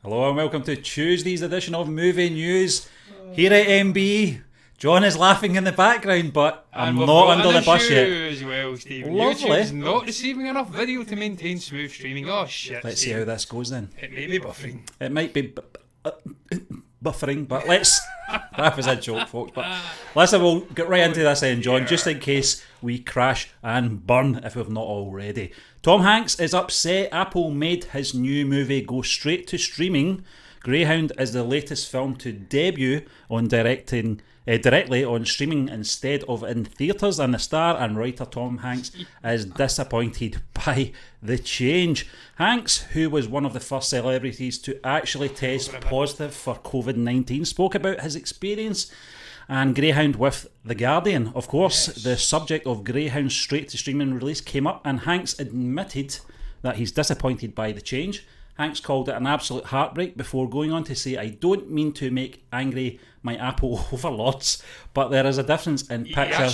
Hello and welcome to Tuesday's edition of Movie News. Here at MB, John is laughing in the background, but I'm not under the bus yet. As well, Stephen. Lovely. YouTube's not receiving enough video to maintain smooth streaming. Oh shit. Let's see how this goes then. It may be buffering. It might be buffering, but let's... That was a joke, folks. But listen, we'll get right into this then, John, just in case we crash and burn if we've not already. Tom Hanks is upset Apple made his new movie go straight to streaming. Greyhound is the latest film to debut on directly on streaming instead of in theatres, and the star and writer Tom Hanks is disappointed by the change. Hanks, who was one of the first celebrities to actually test positive for COVID-19, spoke about his experience and Greyhound with The Guardian. Of course, the subject of Greyhound's straight to streaming release came up, and Hanks admitted that he's disappointed by the change. Hanks called it an absolute heartbreak before going on to say, "I don't mean to make angry my Apple overlords, but there is a difference in picture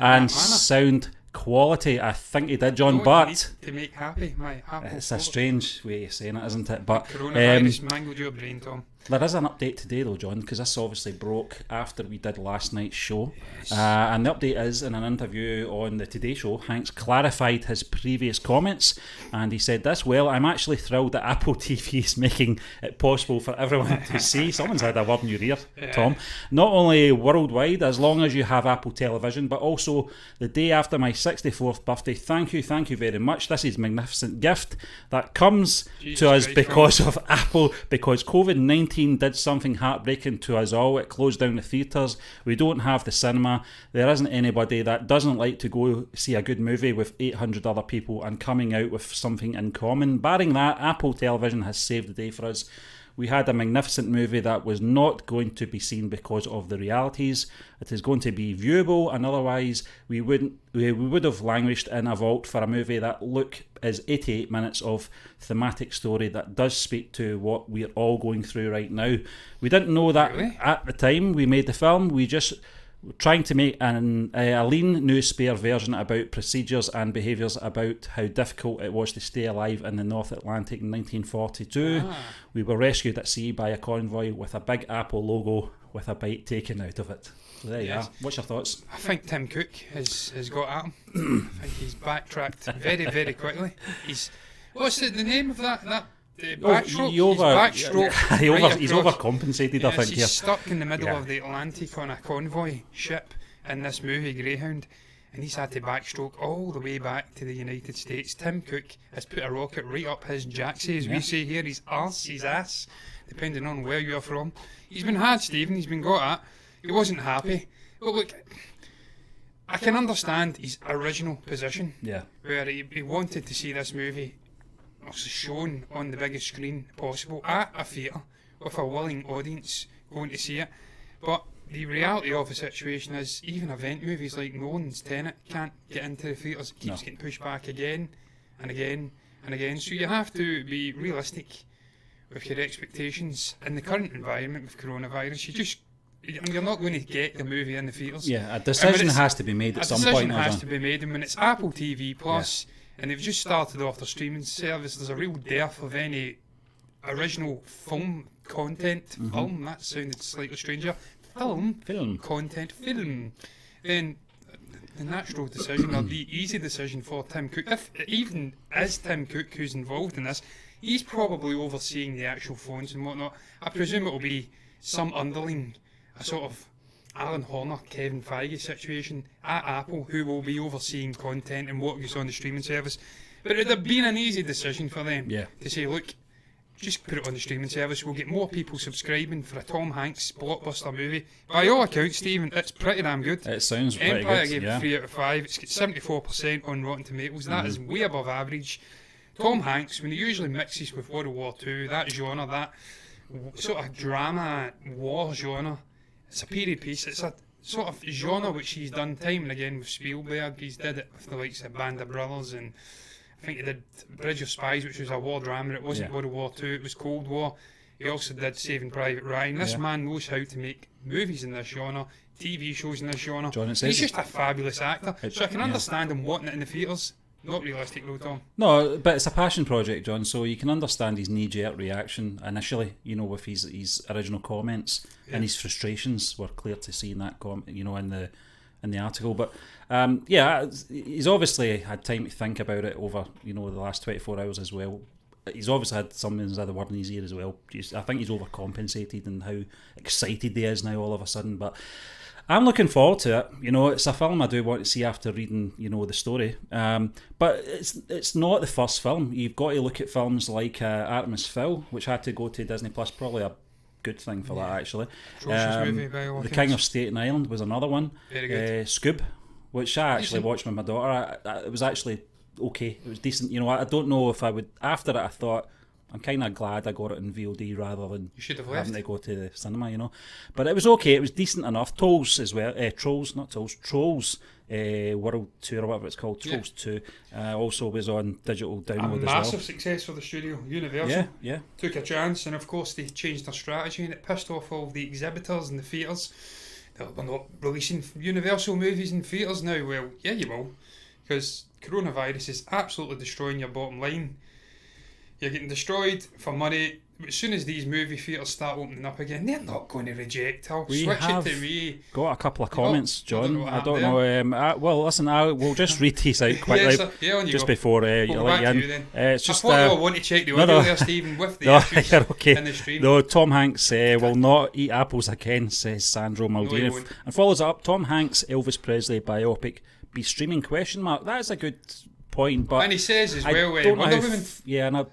and sound quality." I think he did, John, but to make happy my Apple. It's a strange way of saying it, isn't it? But coronavirus mangled your brain, Tom. There is an update today though, John, because this obviously broke after we did last night's show. And the update is, in an interview on the Today Show, Hanks clarified his previous comments, and he said this: "Well, I'm actually thrilled that Apple TV is making it possible for everyone to see." Someone's had a word in your ear, Tom. "Not only worldwide, as long as you have Apple television, but also the day after my 64th birthday. Thank you very much. This is a magnificent gift that comes to us because of Apple, because COVID-19 did something heartbreaking to us all. It closed down the theatres. We don't have the cinema. There isn't anybody that doesn't like to go see a good movie with 800 other people and coming out with something in common. Barring that, Apple television has saved the day for us. We had a magnificent movie that was not going to be seen because of the realities. It is going to be viewable, and otherwise we would have languished in a vault for a movie that is 88 minutes of thematic story that does speak to what we're all going through right now. We didn't know that at the time we made the film. We just trying to make a lean new spare version about procedures and behaviours about how difficult it was to stay alive in the North Atlantic in 1942. We were rescued at sea by a convoy with a big Apple logo with a bite taken out of it." So there you are. What's your thoughts? I think Tim Cook has got at him. I think he's backtracked very quickly. What's the name of that backstroke? He's overcompensated, I think. He's stuck in the middle of the Atlantic on a convoy ship in this movie Greyhound, and he's had to backstroke all the way back to the United States. Tim Cook has put a rocket right up his jacksie, as we say here, his ass, depending on where you're from. He's been had, Stephen, he's been got at. He wasn't happy. But look, I can understand his original position, where he wanted to see this movie shown on the biggest screen possible at a theatre with a willing audience going to see it. But the reality of the situation is, even event movies like Nolan's Tenet can't get into the theatres. It keeps getting pushed back again and again and again. So you have to be realistic with your expectations in the current environment with coronavirus. You're not going to get the movie in the theatres. Yeah, a decision has to be made at some point. A decision has to be made, and when it's Apple TV Plus, and they've just started off their streaming service, there's a real dearth of any original film content. Film, that sounded slightly stranger. Film content. Then the natural decision, or the easy decision for Tim Cook, if it even is Tim Cook who's involved in this, he's probably overseeing the actual phones and whatnot. I presume it will be some underling, a sort of Alan Horner, Kevin Feige situation at Apple, who will be overseeing content and what goes on the streaming service. But it would have been an easy decision for them to say, look, just put it on the streaming service. We'll get more people subscribing for a Tom Hanks blockbuster movie. By all accounts, Stephen, it's pretty damn good. It sounds pretty good. Empire gave it 3 out of 5. It's got 74% on Rotten Tomatoes. That is way above average. Tom Hanks, when he usually mixes with World War II, that genre, that sort of drama, war genre, it's a period piece. It's a sort of genre which he's done time and again with Spielberg. He's did it with the likes of Band of Brothers, and I think he did Bridge of Spies, which was a war drama. It wasn't World War II, it was Cold War. He also did Saving Private Ryan. This man knows how to make movies in this genre, TV shows in this genre. He's just a fabulous actor. So I can understand him wanting it in the theatres. Not realistic though, Tom. No, but it's a passion project, John, so you can understand his knee-jerk reaction initially, with his original comments, and his frustrations were clear to see in that in the article. But he's obviously had time to think about it over the last 24 hours as well. He's obviously had something's had a word in his ear as well. I think he's overcompensated in how excited he is now all of a sudden. But I'm looking forward to it. It's a film I do want to see after reading, the story. But it's not the first film. You've got to look at films like Artemis Fowl, which had to go to Disney Plus. Probably a good thing for that, actually. Movie by The King of Staten Island was another one. Very good. Scoob, which I actually watched with my daughter. It was actually okay. It was decent. I don't know if I would. After it, I thought, I'm kind of glad I got it in VOD rather than you should have having left. to go to the cinema, But it was okay. It was decent enough. Trolls as well. Trolls World Tour or whatever it's called. Trolls 2 also was on digital download as well. A massive success for the studio. Universal took a chance, and of course they changed their strategy, and it pissed off all the exhibitors and the theatres. We're not releasing Universal movies in theatres now. Well, yeah, you will, because coronavirus is absolutely destroying your bottom line. You're getting destroyed for money. As soon as these movie theatres start opening up again, they're not going to reject. I'll switch it to me. Got a couple of comments, John. I don't know. Well, listen, we'll just read these out quickly just before you let you in. It's just. I want to check the audio there, Stephen, with the issues in the stream. No, Tom Hanks will not eat apples again, says Sandro Maldini, and follows it up. Tom Hanks Elvis Presley biopic be streaming ? That is a good point, but and he says as well, Wonder Woman.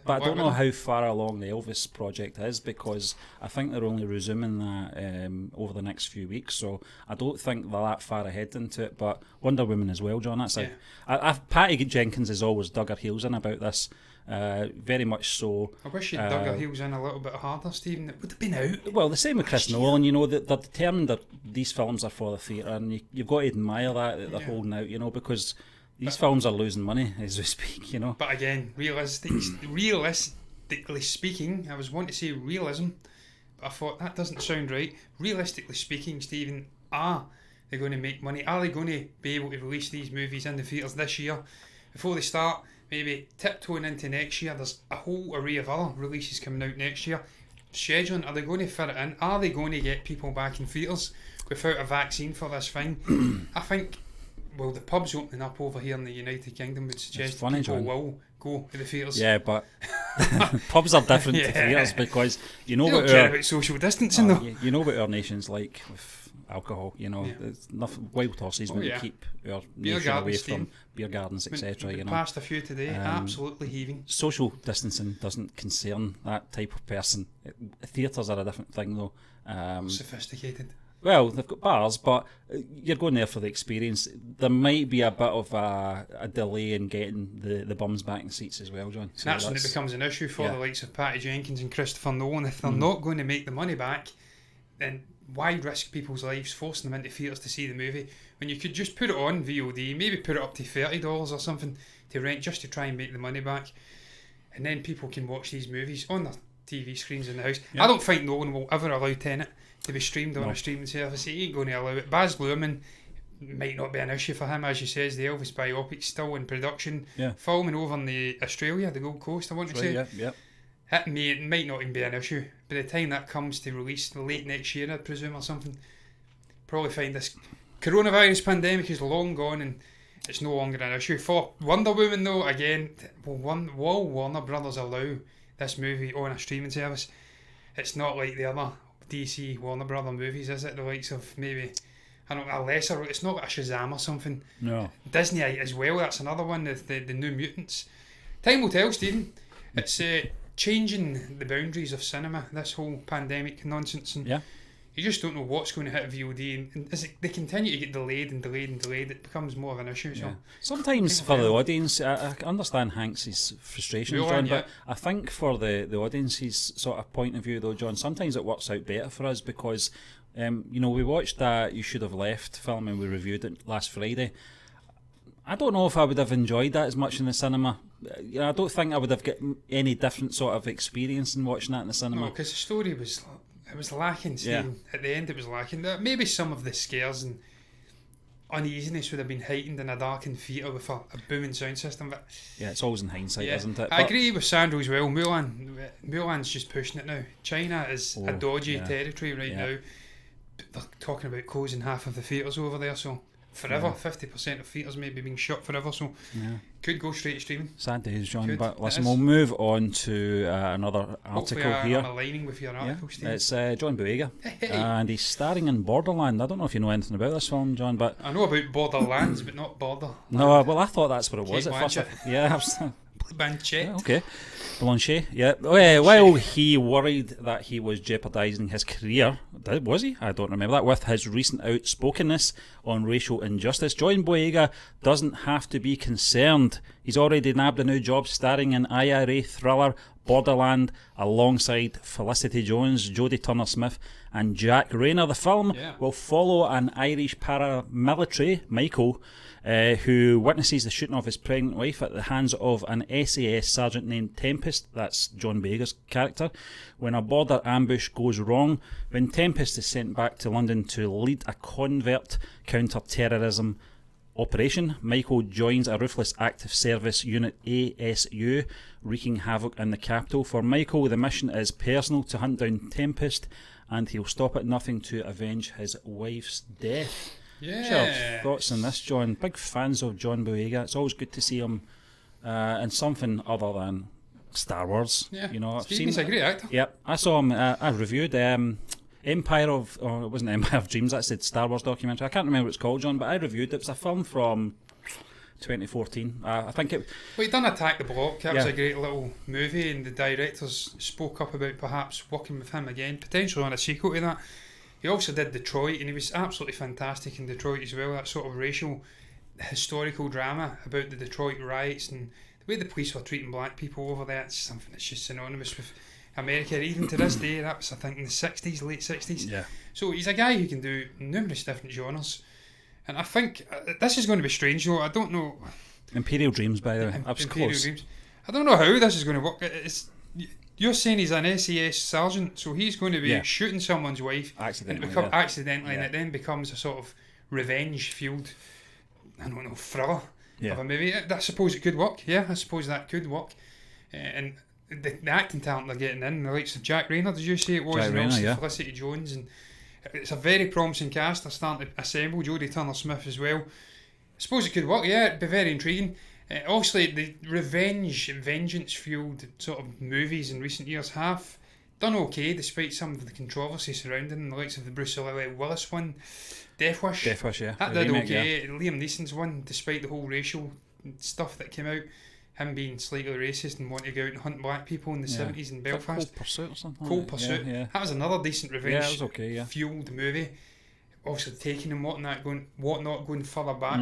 I don't know how far along the Elvis project is, because I think they're only resuming that over the next few weeks, so I don't think they're that far ahead into it. But Wonder Woman as well, John. That's Patty Jenkins has always dug her heels in about this, very much so. I wish she'd dug her heels in a little bit harder, Stephen. It would have been out. Well, the same with Chris Nolan. That they're determined that these films are for the theatre, and you've got to admire that they're holding out. Because these films are losing money as we speak, But again, realistically speaking, I was wanting to say realism, but I thought that doesn't sound right. Realistically speaking, Stephen, are they going to make money? Are they going to be able to release these movies in the theatres this year before they start maybe tiptoeing into next year? There's a whole array of other releases coming out next year. Scheduling, are they going to fit it in? Are they going to get people back in theatres without a vaccine for this thing? I think. Well, the pubs opening up over here in the United Kingdom would suggest that people will go to the theatres. Yeah, but pubs are different to theatres, because they don't care about social distancing though. You know what our nation's like with alcohol. There's nothing. Wild horses when we keep our nation away from beer gardens, etc. Passed a few today, absolutely heaving. Social distancing doesn't concern that type of person. Theatres are a different thing though. Sophisticated. Well, they've got bars, but you're going there for the experience. There might be a bit of a delay in getting the bums back in seats as well, John. So that's when it becomes an issue for the likes of Patty Jenkins and Christopher Nolan. If they're not going to make the money back, then why risk people's lives forcing them into theatres to see the movie when you could just put it on VOD, maybe put it up to $30 or something to rent just to try and make the money back, and then people can watch these movies on their TV screens in the house. I don't think Nolan will ever allow Tenet to be streamed on a streaming service. He ain't going to allow it. Baz Luhrmann might not be an issue for him, as you says. The Elvis biopic's still in production, filming over in the Australia, the Gold Coast, I want to say. It might not even be an issue. By the time that comes to release late next year, I'd presume, or something, probably find this coronavirus pandemic is long gone and it's no longer an issue. For Wonder Woman though, again, will Warner Brothers allow this movie on a streaming service? It's not like the other DC Warner Brother movies, is it? The likes of maybe, I don't know, a lesser, it's not a Shazam or something. No. Disney as well, that's another one, the New Mutants. Time will tell, Stephen. It's changing the boundaries of cinema, this whole pandemic nonsense, and you just don't know what's going to hit VOD, and as they continue to get delayed, it becomes more of an issue. So sometimes for the audience, I understand Hanks's frustration, John, but I think for the audience's sort of point of view though, John, sometimes it works out better for us because we watched that You Should Have Left film and we reviewed it last Friday. I don't know if I would have enjoyed that as much in the cinema. I don't think I would have got any different sort of experience in watching that in the cinema. No, because the story was lacking, Stephen. At the end it was lacking. Maybe some of the scares and uneasiness would have been heightened in a darkened theatre with a booming sound system. But Yeah, it's always in hindsight, isn't it? I agree with Sandro as well. Mulan's just pushing it now. China is a dodgy territory right now. They're talking about closing half of the theatres over there, so forever, 50% of theatres maybe being shut forever, so could go straight to streaming. Sad days, John, but listen, we'll move on to another article here. I'm aligning with your article, Steve. It's John Boyega, and he's starring in Borderland. I don't know if you know anything about this film, John, but I know about Borderlands, but not Border. No, well, I thought that's what it was Kate at first. Blanchett. Blanchett. Okay. Blanchet, yeah. While he worried that he was jeopardising his career, was he? I don't remember that. With his recent outspokenness on racial injustice, John Boyega doesn't have to be concerned. He's already nabbed a new job starring in IRA thriller Borderland alongside Felicity Jones, Jodie Turner-Smith and Jack Rayner. The film will follow an Irish paramilitary, Michael, who witnesses the shooting of his pregnant wife at the hands of an SAS sergeant named Tempest. That's John Boyega's character. When a border ambush goes wrong, when Tempest is sent back to London to lead a covert counter-terrorism operation, Michael joins a ruthless active service unit, ASU, wreaking havoc in the capital. For Michael, the mission is personal, to hunt down Tempest, and he'll stop at nothing to avenge his wife's death. Yeah. Thoughts on this, John? Big fans of John Boyega. It's always good to see him in something other than Star Wars. Yeah, you know, he's a great actor. Yep, I saw him. I reviewed Empire of, it wasn't Empire of Dreams. That's the Star Wars documentary. I can't remember what it's called, John, but I reviewed it. It's a film from 2014. I think it. Well, he done Attack the Block. That was a great little movie, and the directors spoke up about perhaps working with him again, potentially on a sequel to that. He also did Detroit, and he was absolutely fantastic in Detroit as well. That sort of racial, historical drama about the Detroit riots and the way the police were treating black people over there. It's something that's just synonymous with America, even to this day. That was, I think, in the 60s, late 60s. Yeah. So he's a guy who can do numerous different genres. And I think this is going to be strange, though. I don't know. Imperial Dreams, by the way. I was Imperial close. Dreams. I don't know how this is going to work. You're saying he's an SAS sergeant, so he's going to be shooting someone's wife accidentally, and it then becomes a sort of revenge-fueled, I don't know, thriller of a movie. I suppose it could work. Yeah, I suppose that could work. And the acting talent they're getting in, the likes of Jack Rayner, did you say it was? Jack and Rayner, also Felicity Jones, and it's a very promising cast. They're starting to assemble. Jodie Turner-Smith as well. I suppose it could work. Yeah, it'd be very intriguing. Obviously, the revenge and vengeance-fueled sort of movies in recent years have done okay, despite some of the controversy surrounding them. The likes of the Bruce Willis one, Death Wish. That did okay. Liam Neeson's one, despite the whole racial stuff that came out, him being slightly racist and wanting to go out and hunt black people in the 70s in Belfast. Cold Pursuit or something. Cold Pursuit. That was another decent revenge-fueled movie. Obviously, Taken and whatnot going further back.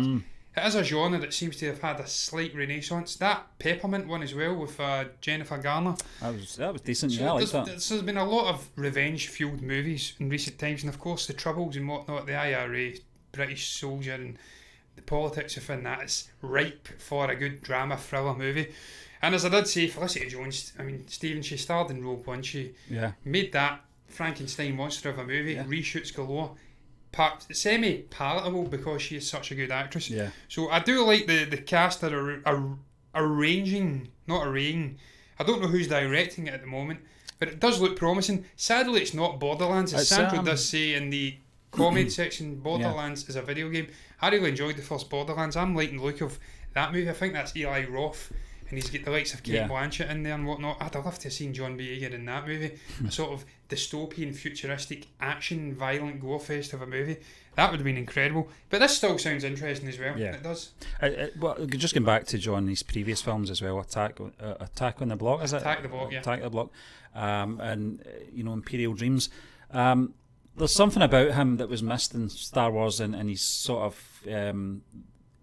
It is a genre that seems to have had a slight renaissance. That Peppermint one as well with Jennifer Garner. That was decent. So I like that. There's been a lot of revenge-fueled movies in recent times, and of course the Troubles and whatnot, the IRA, British soldier, and the politics within that is ripe for a good drama thriller movie. And as I did say, Felicity Jones, I mean, Stephen, she starred in Rogue One. She made that Frankenstein monster of a movie, reshoots galore. Semi-palatable because she is such a good actress. Yeah. So I do like the cast that are arranging, not arraying. I don't know who's directing it at the moment, but it does look promising. Sadly, it's not Borderlands. As Sandro does say in the comment section, Borderlands is a video game. I really enjoyed the first Borderlands. I'm liking the look of that movie. I think that's Eli Roth, and he's got the likes of Kate Blanchett in there and whatnot. I'd love to have seen John Boyega in that movie. A sort of dystopian, futuristic, action, violent gore-fest of a movie. That would have been incredible. But this still sounds interesting as well. Yeah. It does. Well, just going back to John's previous films as well, Attack on the Block, is it? Attack the Block, yeah. Attack the Block. And, Imperial Dreams. There's something about him that was missed in Star Wars and his sort of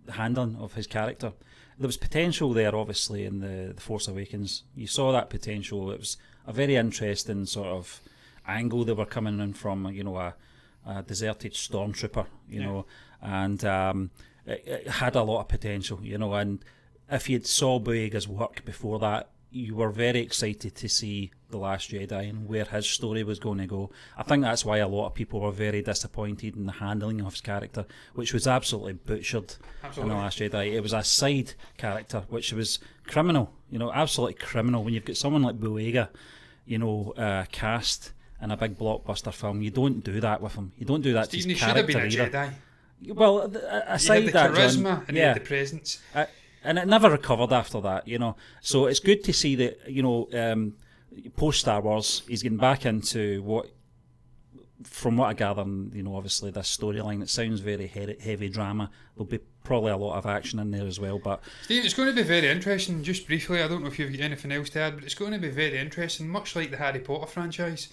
handling of his character. There was potential there, obviously, in the Force Awakens. You saw that potential. It was a very interesting sort of angle they were coming in from, a deserted stormtrooper, know, and it had a lot of potential, and if you'd saw Boyega's work before that, you were very excited to see The Last Jedi and where his story was going to go. I think that's why a lot of people were very disappointed in the handling of his character, which was absolutely butchered in The Last Jedi. It was a side character, which was criminal, absolutely criminal. When you've got someone like Boyega, cast in a big blockbuster film, you don't do that with him. You don't do that to his character either. He should have been a Jedi. Well, aside that, he had the charisma, John, and he had the presence. And it never recovered after that, So it's good to see that, post Star Wars, he's getting back into what, from what I gather, obviously this storyline, it sounds very heavy drama. There'll be probably a lot of action in there as well. But Steve, it's going to be very interesting. Just briefly, I don't know if you've got anything else to add, but it's going to be very interesting, much like the Harry Potter franchise,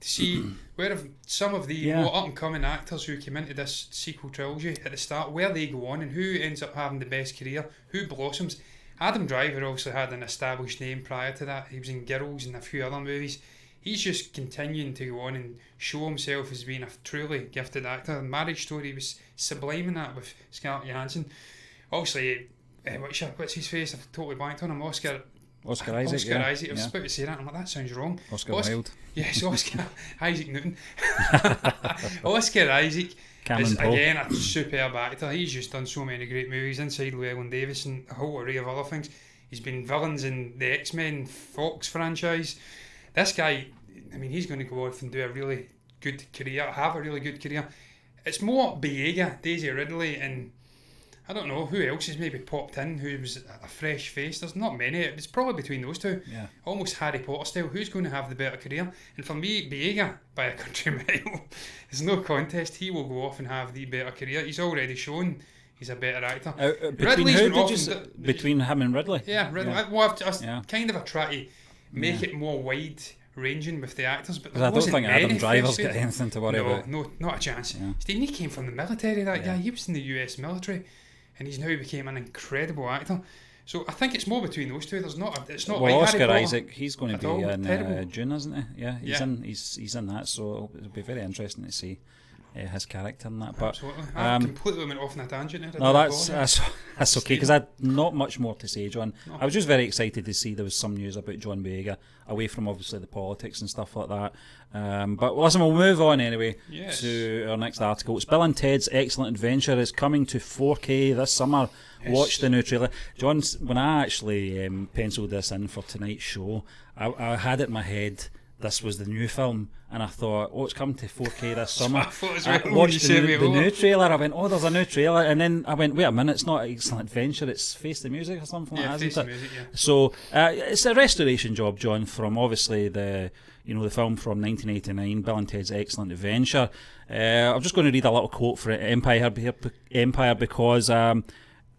to see where some of the more up-and-coming actors who came into this sequel trilogy at the start, where they go on and who ends up having the best career, who blossoms. Adam Driver also had an established name prior to that. He was in Girls and a few other movies. He's just continuing to go on and show himself as being a truly gifted actor. The Marriage Story was sublime in that with Scarlett Johansson. Obviously, what's his face? I've totally blanked on him. Oscar Isaac. I was about to say that. I'm like, that sounds wrong. Oscar Wilde. Yes, Oscar Isaac Newton. Oscar Isaac is again a superb actor. He's just done so many great movies inside Llewellyn Davis and a whole array of other things. He's been villains in the X-Men Fox franchise. This guy, he's going to go off and do a really good career, have a really good career. It's more Boyega, Daisy Ridley, and I don't know who else has maybe popped in who was a fresh face. There's not many. It's probably between those two. Yeah. Almost Harry Potter style. Who's going to have the better career? And for me, Boyega, by a country mile, there's no contest. He will go off and have the better career. He's already shown he's a better actor. Between him and Ridley? Yeah, Ridley. Yeah. I've kind of tried to make it more wide ranging with the actors, but I don't think Adam Driver's got anything to worry about. No, not a chance. Yeah. Stephen, he came from the military, that guy. He was in the US military, and he's now became an incredible actor. So I think it's more between those two. It's not well, like Oscar Harry Isaac, he's going to be in June, isn't he? Yeah, he's in that, so it'll be very interesting to see his character in that. But absolutely. I completely went off on a tangent there. No, that's okay, because I had not much more to say, John. No. I was just very excited to see there was some news about John Boyega, away from obviously the politics and stuff like that. But listen, we'll move on anyway to our next article. It's Bill and Ted's Excellent Adventure is coming to 4K this summer. Yes. Watch the new trailer. John, when I actually penciled this in for tonight's show, I had it in my head this was the new film, and I thought, it's coming to 4K this summer. I watched the new trailer. I went, there's a new trailer, and then I went, wait a minute, it's not Excellent Adventure, it's Face the Music or something like that, isn't it? Music, yeah. So it's a restoration job, John, from obviously the film from 1989, Bill and Ted's Excellent Adventure. I'm just going to read a little quote for Empire because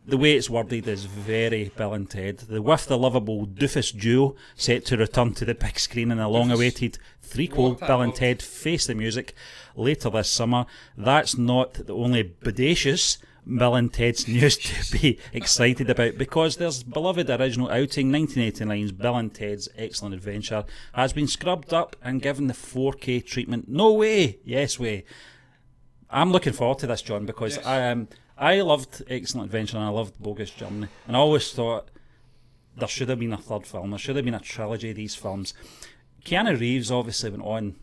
the way it's worded is very Bill and Ted. With the lovable doofus duo set to return to the big screen in a long-awaited threequel, Bill and Ted Face the Music, later this summer. That's not the only bodacious Bill and Ted's news to be excited about, because their beloved original outing, 1989's Bill and Ted's Excellent Adventure, has been scrubbed up and given the 4K treatment. No way! Yes way. I'm looking forward to this, John, because I loved Excellent Adventure and I loved Bogus Journey, and I always thought there should have been a third film. There should have been a trilogy of these films. Keanu Reeves obviously went on,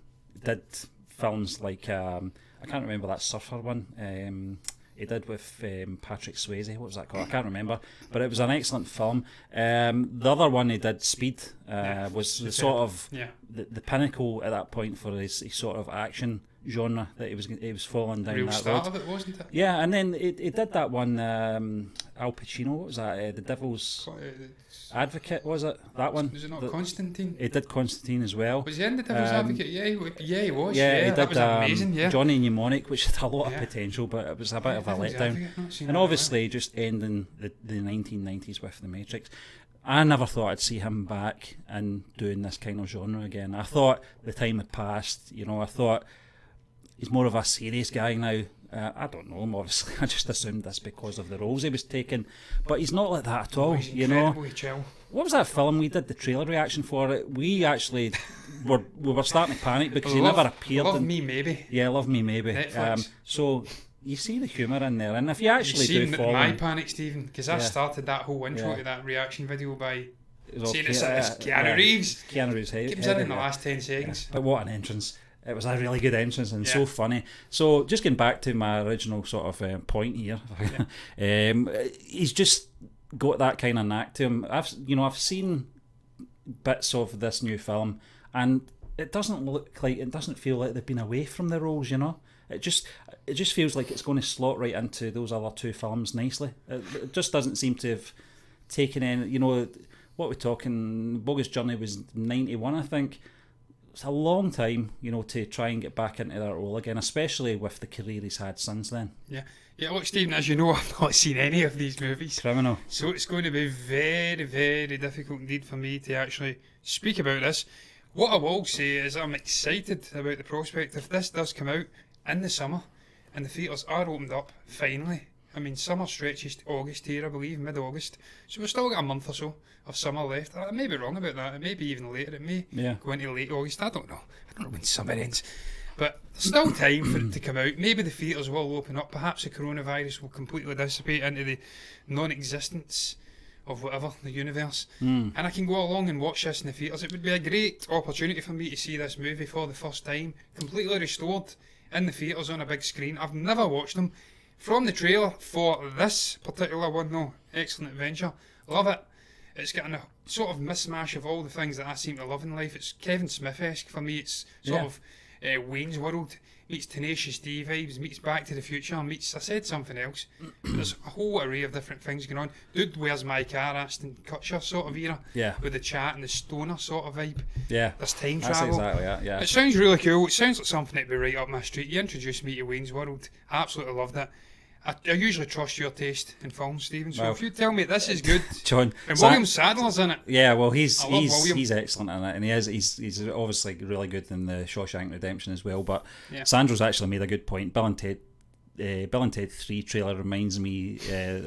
did films like I can't remember that surfer one he did with Patrick Swayze. What was that called? I can't remember, but it was an excellent film. The other one he did, Speed, was the sort of the pinnacle at that point for his sort of action genre that he was falling down. Real that start road. Of it, wasn't it? Yeah, and then he did that one, Al Pacino. What was that? The Devil's Advocate, was it? That one? Was it not Constantine? He did Constantine as well. Was he in the Devil's Advocate? Yeah, he was. Yeah, he did, that was amazing. Yeah, Johnny Mnemonic, which had a lot of potential, but it was a bit of a letdown. And obviously, just ending the 1990s with The Matrix. I never thought I'd see him back and doing this kind of genre again. I thought the time had passed. I thought he's more of a serious guy now. I don't know him, obviously. I just assumed this because of the roles he was taking. But he's not like that at all, He's chill. What was that film we did the trailer reaction for? It? We actually were starting to panic because he never appeared. Love Me Maybe. Yeah, Love Me Maybe. So you see the humour in there, and if you actually do follow my panic, Stephen, because I started that whole intro to that reaction video by Seeing it's Keanu Reeves. Keanu Reeves' head. Comes in the last 10 seconds. Yeah. But what an entrance. It was a really good entrance and so funny. So just getting back to my original sort of point here, he's just got that kind of knack to him. I've seen bits of this new film, and it doesn't feel like they've been away from the roles. It just feels like it's going to slot right into those other two films nicely. It just doesn't seem to have taken any. What we're talking. Bogus Journey was 91, I think. It's a long time, to try and get back into that role again, especially with the career he's had since then. Yeah, look, Stephen, as you know, I've not seen any of these movies. Criminal. So it's going to be very, very difficult indeed for me to actually speak about this. What I will say is I'm excited about the prospect if this does come out in the summer and the theatres are opened up, finally. I mean, summer stretches to August here, I believe, mid-August. So we've still got a month or so of summer left. I may be wrong about that. It may be even later. It may go into late August. I don't know. I don't know when summer ends. But there's still time for it to come out. Maybe the theatres will open up. Perhaps the coronavirus will completely dissipate into the non-existence of whatever, the universe. And I can go along and watch this in the theatres. It would be a great opportunity for me to see this movie for the first time, completely restored in the theatres on a big screen. I've never watched them. From the trailer for this particular one, though, excellent adventure. Love it. It's got a sort of mismatch of all the things that I seem to love in life. It's Kevin Smith-esque for me. It's sort of Wayne's World meets Tenacious D vibes, meets Back to the Future, meets, I said something else. There's a whole array of different things going on. Dude, Where's My Car? Ashton Kutcher sort of era. Yeah. With the chat and the stoner sort of vibe. Yeah. There's time That's travel. exactly it, yeah. It sounds really cool. It sounds like something that'd be right up my street. You introduced me to Wayne's World. I absolutely loved it. I usually trust your taste in films, Stephen. So if you tell me this is good, John, and William Sadler's in it. Yeah, well, he's William. excellent in it, and he's obviously really good in the Shawshank Redemption as well. But Sandro's actually made a good point. Bill and Ted 3 trailer reminds me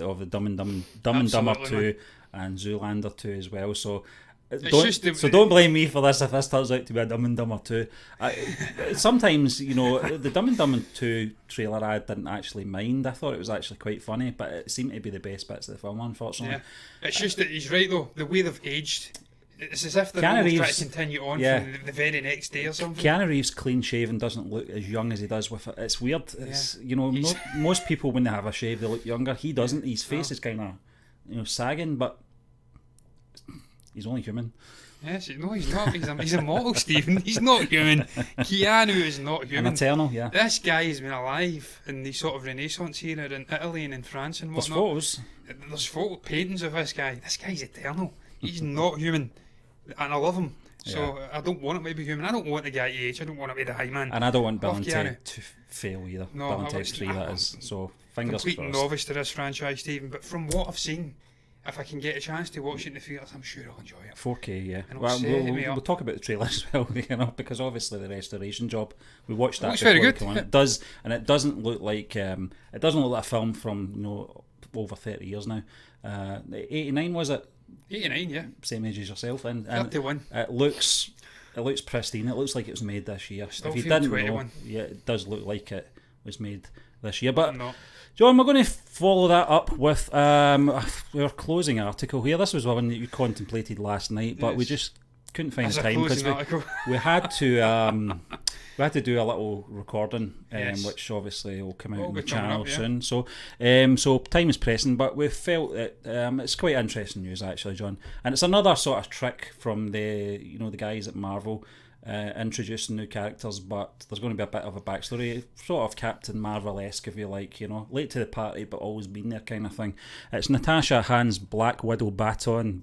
of the Dumb and Dumber 2 and Zoolander 2 as well. So. Don't blame me for this if this turns out to be a Dumb and Dumber 2. Sometimes, the Dumb and Dumber 2 trailer I didn't actually mind. I thought it was actually quite funny, but it seemed to be the best bits of the film, unfortunately. Yeah. It's just that he's right, though. The way they've aged, it's as if they're trying to continue on from the very next day or something. Keanu Reeves clean shaven doesn't look as young as he does with it. It's weird. It's, most people, when they have a shave, they look younger. He doesn't. His face is kind of, sagging, but he's only human. Yes, no, he's not. He's immortal, Stephen. He's not human. Keanu is not human. An eternal, yeah. This guy has been alive in the sort of Renaissance era in Italy and in France and whatnot. There's photos, paintings of this guy. This guy's eternal. He's not human. And I love him. So I don't want him to be human. I don't want the guy to age. I don't want him to die, man. And I don't want Bill and Ted to fail either. No, Bill and Ted 3, that is. So fingers crossed. Complete novice to this franchise, Stephen. But from what I've seen, if I can get a chance to watch it in the theatres, I'm sure I'll enjoy it. 4K, yeah. And we'll talk about the trailer as well, because obviously the restoration job, we watched that. Looks very good. It does, and it doesn't look like a film from over 30 years now. 89 was it? 89, yeah. Same age as yourself, and 31. It looks pristine. It looks like it was made this year. Still if you feel didn't 21. know, yeah, it does look like it was made this year. But No. John, we're going to follow that up with our closing article here. This was one that you contemplated last night, but we just couldn't find the time because we had to do a little recording, which obviously will come out on the channel soon. So time is pressing, but we felt that it's quite interesting news actually, John, and it's another sort of trick from the guys at Marvel. Introducing new characters, but there's going to be a bit of a backstory, sort of Captain Marvel-esque, if you like, late to the party but always been there kind of thing. It's Natasha hands Black Widow baton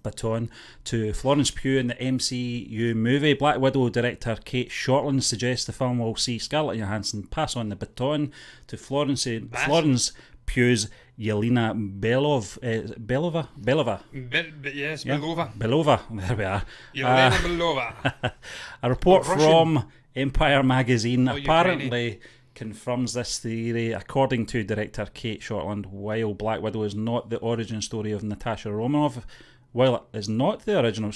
to Florence Pugh in the MCU movie. Black Widow director Kate Shortland suggests the film will see Scarlett Johansson pass on the baton to Florence Pugh's Yelena Belova. Yes, yeah? Belova. Belova, there we are. Yelena Belova. A report from Empire magazine apparently confirms this theory. According to director Kate Shortland, while Black Widow is not the origin story of Natasha Romanoff, while it is not the origin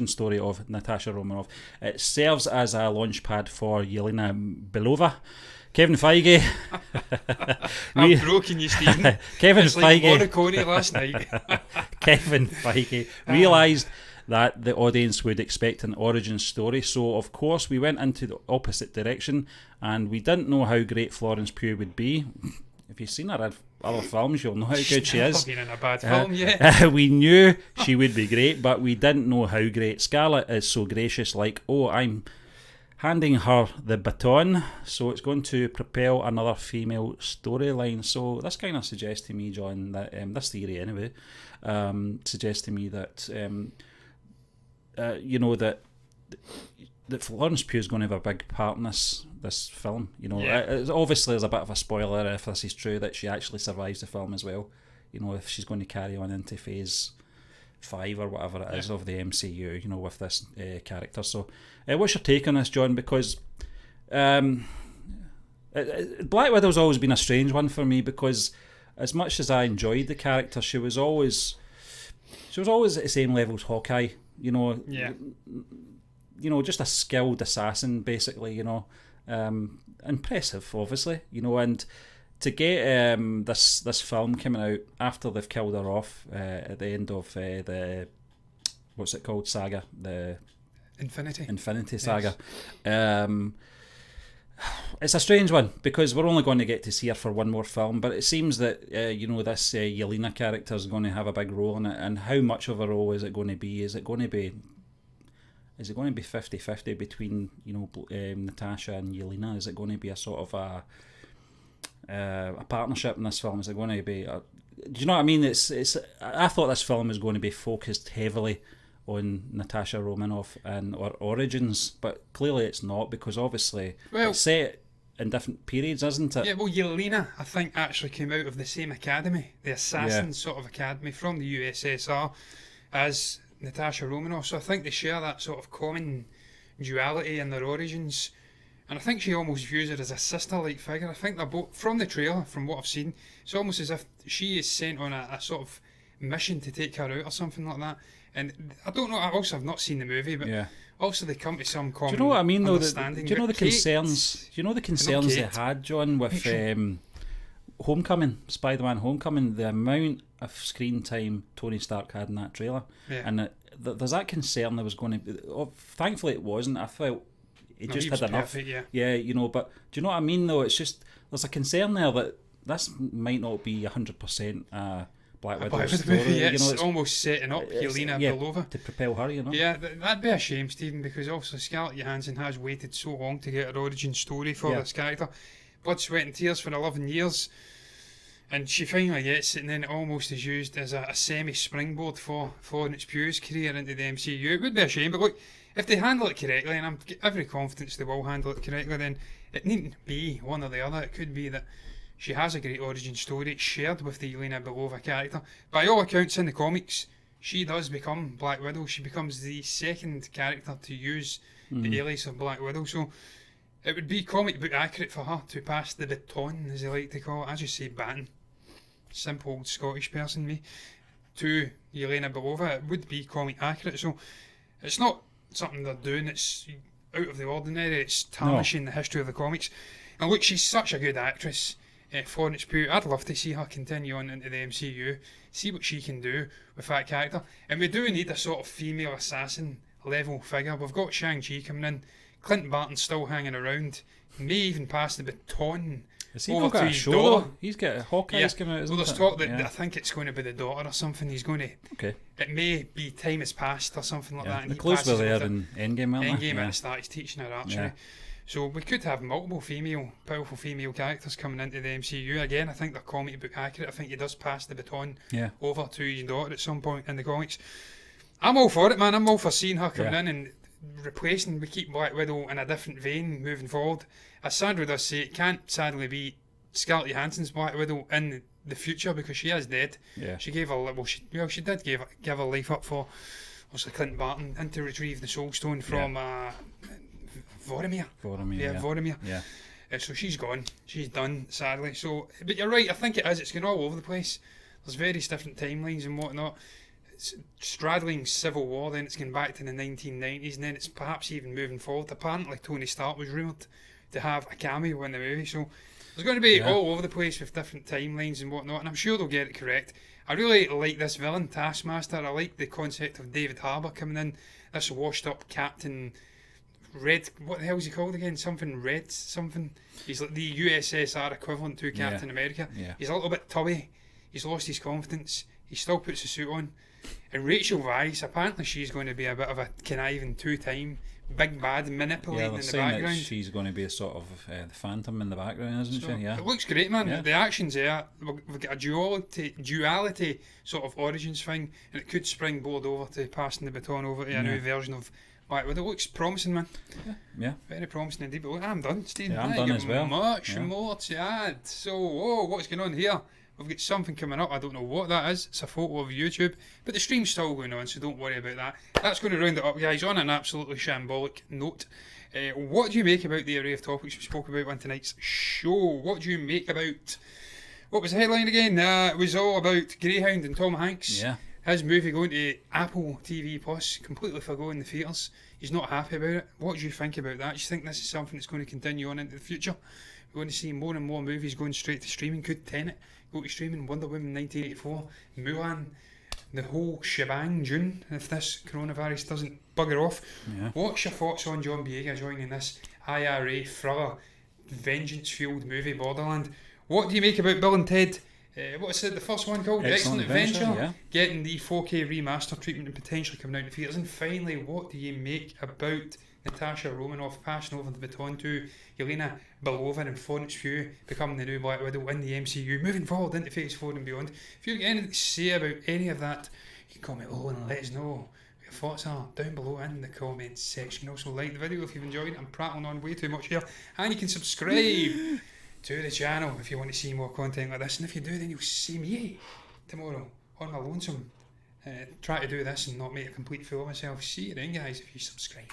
story of Natasha Romanoff, it serves as a launchpad for Yelena Belova. Kevin Feige. I'm broken you, Stephen. Kevin It's like Feige. Morricone last night. Kevin Feige realised that the audience would expect an origin story, so of course we went into the opposite direction, and we didn't know how great Florence Pugh would be. If you've seen her in other films, you'll know how good she is. Been in a bad film, yeah. We knew she would be great, but we didn't know how great. Scarlett is so gracious, like, oh, I'm handing her the baton, so it's going to propel another female storyline. So this kind of suggests to me, John, that this theory anyway, suggests to me that that Florence Pugh is going to have a big part in this film. Obviously there's a bit of a spoiler if this is true, that she actually survives the film as well. If she's going to carry on into phase 5 or whatever it is of the MCU, with this character. So what's your take on this, John? Because Black Widow's always been a strange one for me, because as much as I enjoyed the character, she was always at the same level as Hawkeye. Just a skilled assassin, basically. Impressive, obviously. And to get this film coming out after they've killed her off at the end of the what's it called, saga, the Infinity Saga. Yes. It's a strange one, because we're only going to get to see her for one more film, but it seems that this Yelena character is going to have a big role in it. And how much of a role is it going to be? Is it going to be 50-50 between Natasha and Yelena? Is it going to be a sort of a partnership in this film? Is it going to be do you know what I mean? I thought this film was going to be focused heavily on Natasha Romanoff and her origins, but clearly it's not, because obviously it's set in different periods, isn't it? Yeah, well, Yelena, I think, actually came out of the same academy, the assassin sort of academy from the USSR, as Natasha Romanoff, so I think they share that sort of common duality in their origins, and I think she almost views her as a sister-like figure. I think they're both, from the trailer, from what I've seen, it's almost as if she is sent on a sort of mission to take her out or something like that. And I don't know, I've not seen the movie, but also they come to some common understanding. Do you know what I mean, though? Understanding. Do you know the concerns? Do you know the concerns they had, John, with Homecoming, Spider-Man Homecoming? The amount of screen time Tony Stark had in that trailer, and there's that concern there was going to be. Thankfully, it wasn't. I felt it just had enough. Perfect, but do you know what I mean? Though it's just there's a concern there that this might not be 100%. Black Widow's story. It's almost setting up Yelena Belova to propel her. Yeah, that'd be a shame, Stephen, because obviously Scarlett Johansson has waited so long to get her origin story for this character. Blood, sweat and tears for 11 years, and she finally gets it, and then it almost is used as a semi-springboard for Florence Pugh's career into the MCU. It would be a shame, but look, if they handle it correctly, and I'm every confidence they will handle it correctly, then it needn't be one or the other. It could be that she has a great origin story. It's shared with the Yelena Belova character. By all accounts in the comics, she does become Black Widow. She becomes the second character to use the alias of Black Widow. So it would be comic book accurate for her to pass the baton, as they like to call it. I just say Baton. Simple old Scottish person, me. To Yelena Belova. It would be comic accurate. So it's not something they're doing that's out of the ordinary. It's tarnishing the history of the comics. And look, she's such a good actress. Florence Pugh, I'd love to see her continue on into the MCU, see what she can do with that character. And we do need a sort of female assassin level figure. We've got Shang-Chi coming in, Clint Barton's still hanging around, may even pass the baton over to his daughter. He's got Hawkeye's coming out, isn't there's talk that I think it's going to be the daughter or something. He's going to. Okay. It may be time has passed or something like that. And the clothes were there in Endgame, weren't they? Endgame at the start, he's teaching her archery. Yeah. So we could have multiple powerful female characters coming into the MCU. Again, I think they're comic book accurate. I think he does pass the baton over to his daughter at some point in the comics. I'm all for it, man. I'm all for seeing her coming in and replacing. We keep Black Widow in a different vein moving forward. As Sandra does say, it can't sadly be Scarlett Johansson's Black Widow in the future, because she is dead. Yeah. She gave her she did give her life up for obviously Clint Barton and to retrieve the Soul Stone from Vormir. Yeah. So she's gone. She's done, sadly. So, but you're right. I think it is. It's going all over the place. There's various different timelines and whatnot. It's straddling Civil War, then it's going back to the 1990s, and then it's perhaps even moving forward. Apparently, Tony Stark was rumoured to have a cameo in the movie. So there's going to be all over the place with different timelines and whatnot, and I'm sure they'll get it correct. I really like this villain, Taskmaster. I like the concept of David Harbour coming in, this washed up Captain Red. What the hell is he called again? Something Red, something. He's like the USSR equivalent to Captain America. Yeah. He's a little bit tubby. He's lost his confidence. He still puts a suit on. And Rachel Weisz, apparently she's going to be a bit of a conniving two-time big bad manipulating in the background. That she's going to be a sort of the Phantom in the background, isn't she? Yeah. It looks great, man. Yeah. The action's there. We've got a duality sort of origins thing, and it could springboard over to passing the baton over to a new version of Black Widow. It looks promising, man. Yeah. Very promising indeed. But look, I'm done, Steve. Yeah, I'm done as well. Much more to add. So, what's going on here? We've got something coming up. I don't know what that is. It's a photo of YouTube. But the stream's still going on, so don't worry about that. That's going to round it up, guys, on an absolutely shambolic note. What do you make about the array of topics we spoke about on tonight's show? What do you make about... What was the headline again? It was all about Greyhound and Tom Hanks. Yeah. His movie going to Apple TV Plus, completely forgoing the theatres. He's not happy about it. What do you think about that? Do you think this is something that's going to continue on into the future? We're going to see more and more movies going straight to streaming. Could Tenet go to streaming? Wonder Woman 1984, Mulan, the whole shebang, June, if this coronavirus doesn't bugger off. Yeah. What's your thoughts on John Boyega joining this IRA thriller, vengeance-fueled movie Borderland? What do you make about Bill and Ted? What's it, the first one called? Excellent Adventure. Getting the 4K remaster treatment and potentially coming out in theatres. And finally, what do you make about Natasha Romanoff passing over the baton to Yelena Belova and Florence Pugh becoming the new Black Widow in the MCU, moving forward into Phase 4 and beyond? If you've got anything to say about any of that, you can comment below and let us know what your thoughts are down below in the comments section. You can also like the video if you've enjoyed it. I'm prattling on way too much here. And you can subscribe to the channel if you want to see more content like this. And if you do, then you'll see me tomorrow on my lonesome. Try to do this and not make a complete fool of myself. See you then, guys, if you subscribe.